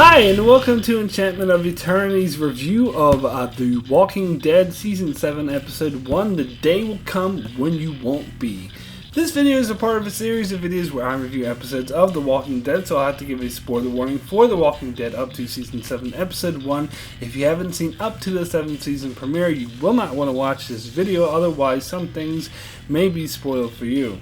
Hi, and welcome to Enchantment of Eternity's review of The Walking Dead Season 7, Episode 1, The Day Will Come When You Won't Be. This video is a part of a series of videos where I review episodes of The Walking Dead, so I'll have to give a spoiler warning for The Walking Dead up to Season 7, Episode 1. If you haven't seen up to the 7th season premiere, you will not want to watch this video, otherwise some things may be spoiled for you.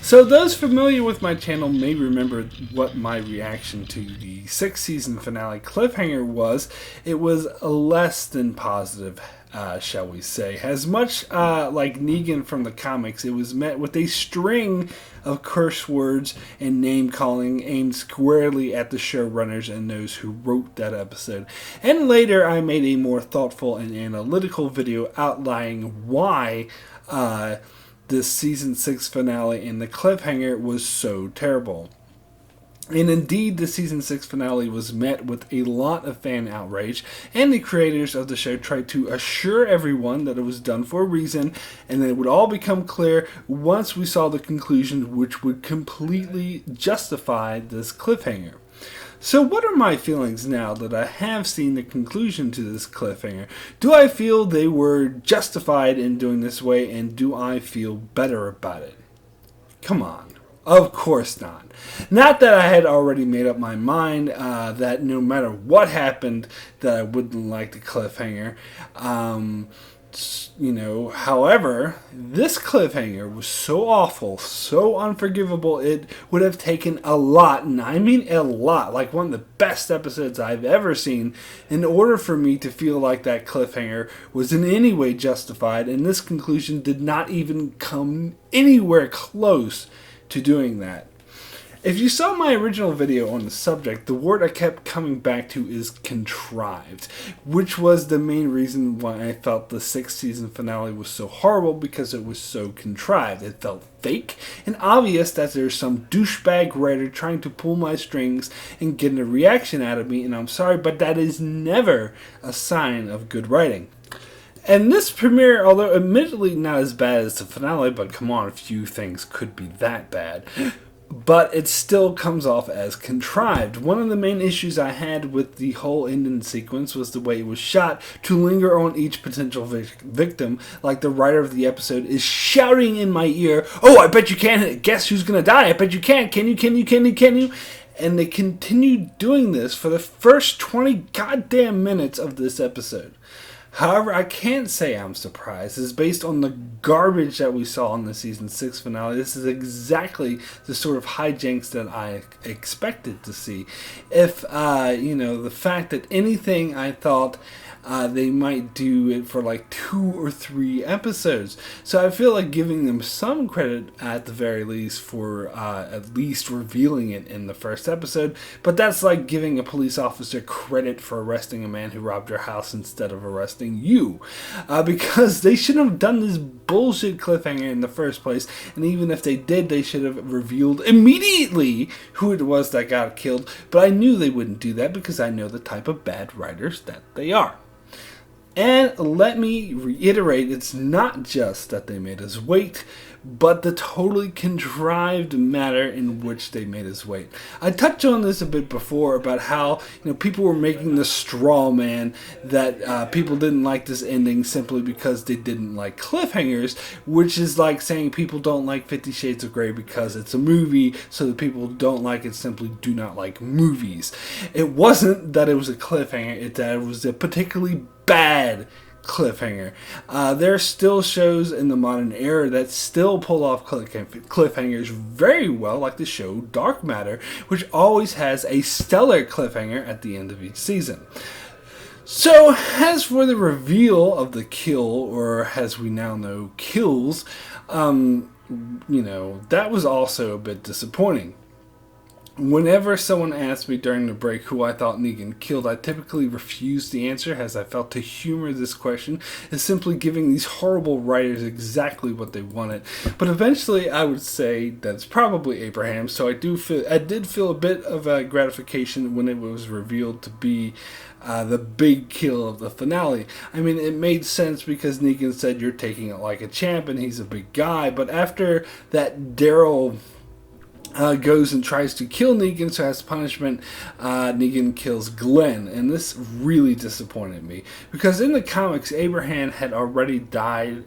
So those familiar with my channel may remember what my reaction to the 6th season finale Cliffhanger was. It was less than positive, shall we say. As much like Negan from the comics, it was met with a string of curse words and name-calling aimed squarely at the showrunners and those who wrote that episode. And later I made a more thoughtful and analytical video outlining why this season 6 finale and the cliffhanger was so terrible. And indeed, the season 6 finale was met with a lot of fan outrage, and the creators of the show tried to assure everyone that it was done for a reason, and that it would all become clear once we saw the conclusion, which would completely justify this cliffhanger. So what are my feelings now that I have seen the conclusion to this cliffhanger? Do I feel they were justified in doing this way, and do I feel better about it? Come on. Of course not. Not that I had already made up my mind that no matter what happened that I wouldn't like the cliffhanger. However, this cliffhanger was so awful, so unforgivable, it would have taken a lot, and I mean a lot, like one of the best episodes I've ever seen, in order for me to feel like that cliffhanger was in any way justified, and this conclusion did not even come anywhere close to doing that. If you saw my original video on the subject, the word I kept coming back to is contrived, which was the main reason why I felt the 6th season finale was so horrible, because it was so contrived. It felt fake and obvious that there's some douchebag writer trying to pull my strings and get a reaction out of me, and I'm sorry, but that is never a sign of good writing. And this premiere, although admittedly not as bad as the finale, but come on, a few things could be that bad, but it still comes off as contrived. One of the main issues I had with the whole ending sequence was the way it was shot, to linger on each potential victim, like the writer of the episode is shouting in my ear, "Oh, I bet you can guess who's gonna die, I bet you can you?" And they continued doing this for the first 20 goddamn minutes of this episode. However, I can't say I'm surprised. It's based on the garbage that we saw in the season 6 finale. This is exactly the sort of hijinks that I expected to see. If, the fact that anything I thought they might do it for like 2 or 3 episodes. So I feel like giving them some credit at the very least for at least revealing it in the first episode. But that's like giving a police officer credit for arresting a man who robbed your house instead of arresting you. Because they shouldn't have done this bullshit cliffhanger in the first place. And even if they did, they should have revealed immediately who it was that got killed. But I knew they wouldn't do that because I know the type of bad writers that they are. And let me reiterate, it's not just that they made us wait, but the totally contrived manner in which they made us wait. I touched on this a bit before about how people were making the straw man that people didn't like this ending simply because they didn't like cliffhangers, which is like saying people don't like 50 Shades of Grey because it's a movie, so the people who don't like it simply do not like movies. It wasn't that it was a cliffhanger, it's that it was a particularly bad cliffhanger. There are still shows in the modern era that still pull off cliffhangers very well, like the show Dark Matter, which always has a stellar cliffhanger at the end of each season. So, as for the reveal of the kill, or as we now know, kills, that was also a bit disappointing. Whenever someone asked me during the break who I thought Negan killed, I typically refused the answer, as I felt to humor this question is simply giving these horrible writers exactly what they wanted. But eventually I would say that it's probably Abraham, so I did feel a bit of a gratification when it was revealed to be the big kill of the finale. I mean, it made sense because Negan said you're taking it like a champ and he's a big guy, but after that Daryl goes and tries to kill Negan, so as punishment, Negan kills Glenn. And this really disappointed me, because in the comics, Abraham had already died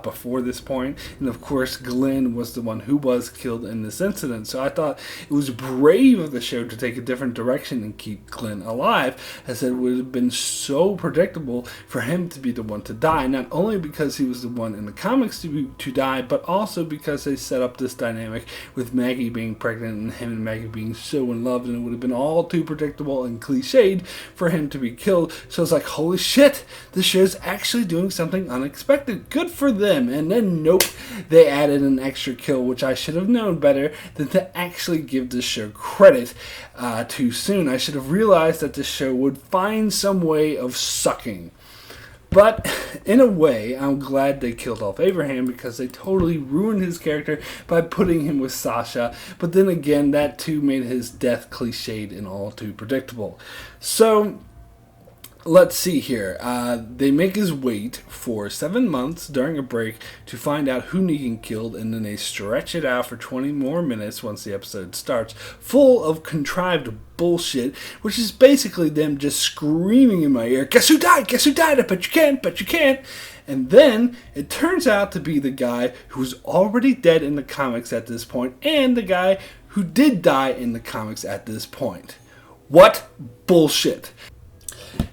before this point, and of course Glenn was the one who was killed in this incident. So I thought it was brave of the show to take a different direction and keep Glenn alive, as it would have been so predictable for him to be the one to die, not only because he was the one in the comics to die, but also because they set up this dynamic with Maggie being pregnant and him and Maggie being so in love, and it would have been all too predictable and cliched for him to be killed. So it's like, holy shit, the show's actually doing something unexpected. Good for them. And then nope, they added an extra kill, which I should have known better than to actually give this show credit too soon. I should have realized that this show would find some way of sucking. But in a way, I'm glad they killed off Abraham, because they totally ruined his character by putting him with Sasha. But then again, that too made his death cliched and all too predictable. So let's see here. They make us wait for 7 months during a break to find out who Negan killed, and then they stretch it out for 20 more minutes once the episode starts, full of contrived bullshit, which is basically them just screaming in my ear, "Guess who died? Guess who died? I bet you can't, bet you can't." And then it turns out to be the guy who's already dead in the comics at this point, and the guy who did die in the comics at this point. What bullshit.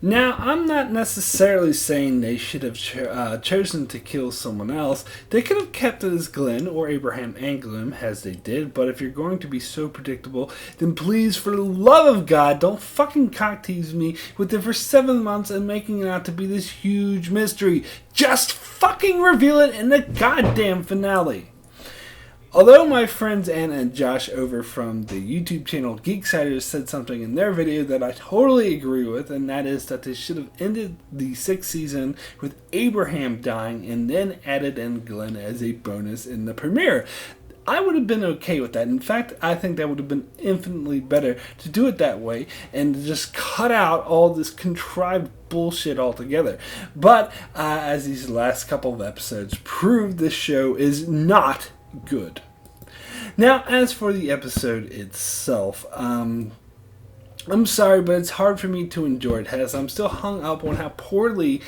Now, I'm not necessarily saying they should have chosen to kill someone else. They could have kept it as Glenn or Abraham and Glenn, as they did, but if you're going to be so predictable, then please, for the love of God, don't fucking cock tease me with it for 7 months and making it out to be this huge mystery. Just fucking reveal it in the goddamn finale. Although my friends Anna and Josh over from the YouTube channel Geeksiders said something in their video that I totally agree with, and that is that they should have ended the 6th season with Abraham dying and then added in Glenn as a bonus in the premiere. I would have been okay with that. In fact, I think that would have been infinitely better to do it that way and just cut out all this contrived bullshit altogether. But as these last couple of episodes proved, this show is not good. Now, as for the episode itself, I'm sorry, but it's hard for me to enjoy it, as I'm still hung up on how poorly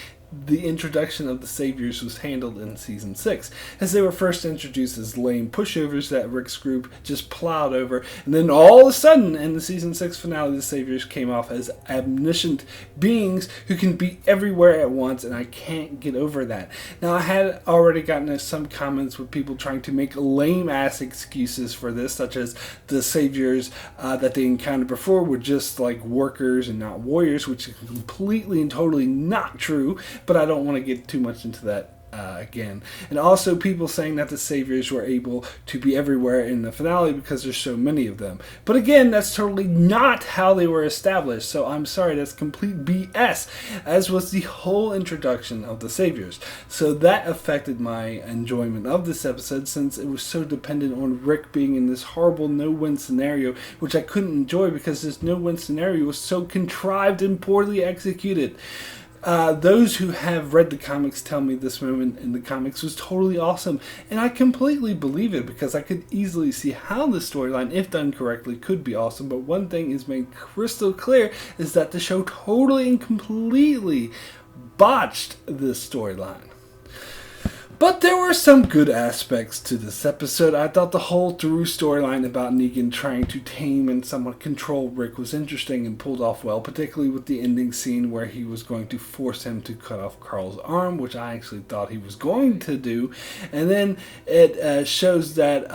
the introduction of the Saviors was handled in Season 6, as they were first introduced as lame pushovers that Rick's group just plowed over, and then all of a sudden, in the Season 6 finale, the Saviors came off as omniscient beings who can be everywhere at once, and I can't get over that. Now, I had already gotten some comments with people trying to make lame-ass excuses for this, such as the Saviors that they encountered before were just like workers and not warriors, which is completely and totally not true. But I don't want to get too much into that again. And also people saying that the Saviors were able to be everywhere in the finale because there's so many of them. But again, that's totally not how they were established. So I'm sorry, that's complete BS, as was the whole introduction of the Saviors. So that affected my enjoyment of this episode, since it was so dependent on Rick being in this horrible no-win scenario, which I couldn't enjoy because this no-win scenario was so contrived and poorly executed. Those who have read the comics tell me this moment in the comics was totally awesome, and I completely believe it, because I could easily see how the storyline, if done correctly, could be awesome. But one thing is made crystal clear, is that the show totally and completely botched this storyline. But there were some good aspects to this episode. I thought the whole through storyline about Negan trying to tame and somewhat control Rick was interesting and pulled off well, particularly with the ending scene where he was going to force him to cut off Carl's arm, which I actually thought he was going to do. And then it shows that,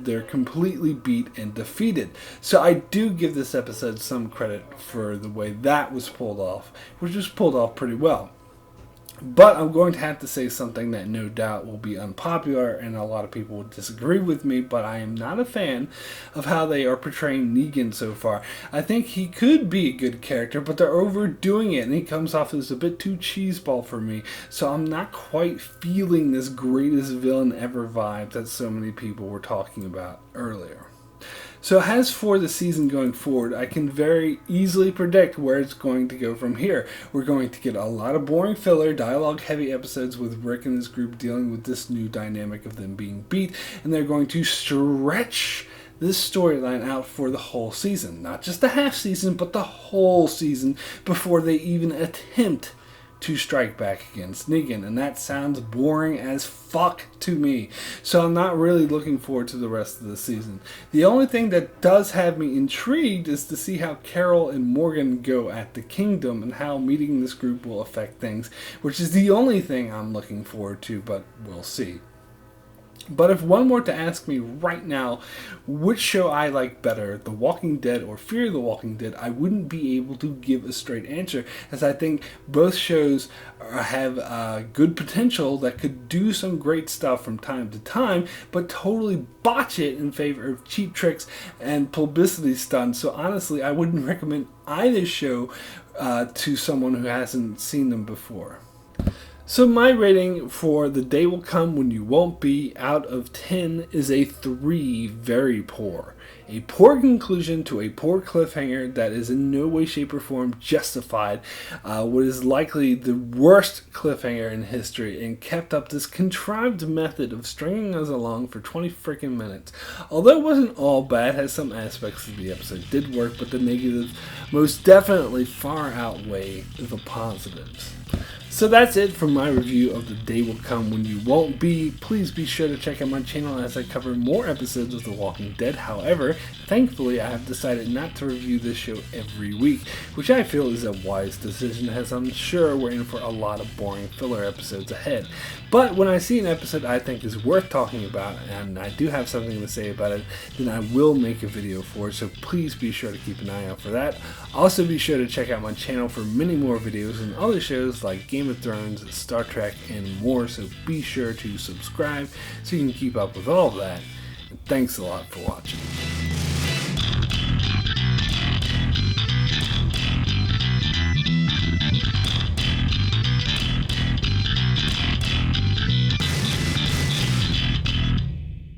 they're completely beat and defeated. So I do give this episode some credit for the way that was pulled off, which was pulled off pretty well. But I'm going to have to say something that no doubt will be unpopular and a lot of people will disagree with me, but I am not a fan of how they are portraying Negan so far. I think he could be a good character, but they're overdoing it and he comes off as a bit too cheeseball for me. So I'm not quite feeling this greatest villain ever vibe that so many people were talking about earlier. So as for the season going forward, I can very easily predict where it's going to go from here. We're going to get a lot of boring filler, dialogue-heavy episodes with Rick and his group dealing with this new dynamic of them being beat, and they're going to stretch this storyline out for the whole season. Not just the half season, but the whole season before they even attempt to strike back against Negan. And that sounds boring as fuck to me. So I'm not really looking forward to the rest of the season. The only thing that does have me intrigued is to see how Carol and Morgan go at the Kingdom and how meeting this group will affect things, which is the only thing I'm looking forward to, but we'll see. But if one were to ask me right now which show I like better, The Walking Dead or Fear the Walking Dead, I wouldn't be able to give a straight answer, as I think both shows have good potential that could do some great stuff from time to time, but totally botch it in favor of cheap tricks and publicity stunts. So honestly, I wouldn't recommend either show to someone who hasn't seen them before. So my rating for The Day Will Come When You Won't Be out of 10 is a 3, very poor. A poor conclusion to a poor cliffhanger that is in no way, shape, or form justified what is likely the worst cliffhanger in history, and kept up this contrived method of stringing us along for 20 freaking minutes. Although it wasn't all bad, as some aspects of the episode did work, but the negatives most definitely far outweigh the positives. So that's it for my review of The Day Will Come When You Won't Be. Please be sure to check out my channel as I cover more episodes of The Walking Dead. However, thankfully I have decided not to review this show every week, which I feel is a wise decision, as I'm sure we're in for a lot of boring filler episodes ahead. But when I see an episode I think is worth talking about, and I do have something to say about it, then I will make a video for it, so please be sure to keep an eye out for that. Also be sure to check out my channel for many more videos and other shows like Game of Thrones, Star Trek, and more, so be sure to subscribe so you can keep up with all of that. And thanks a lot for watching.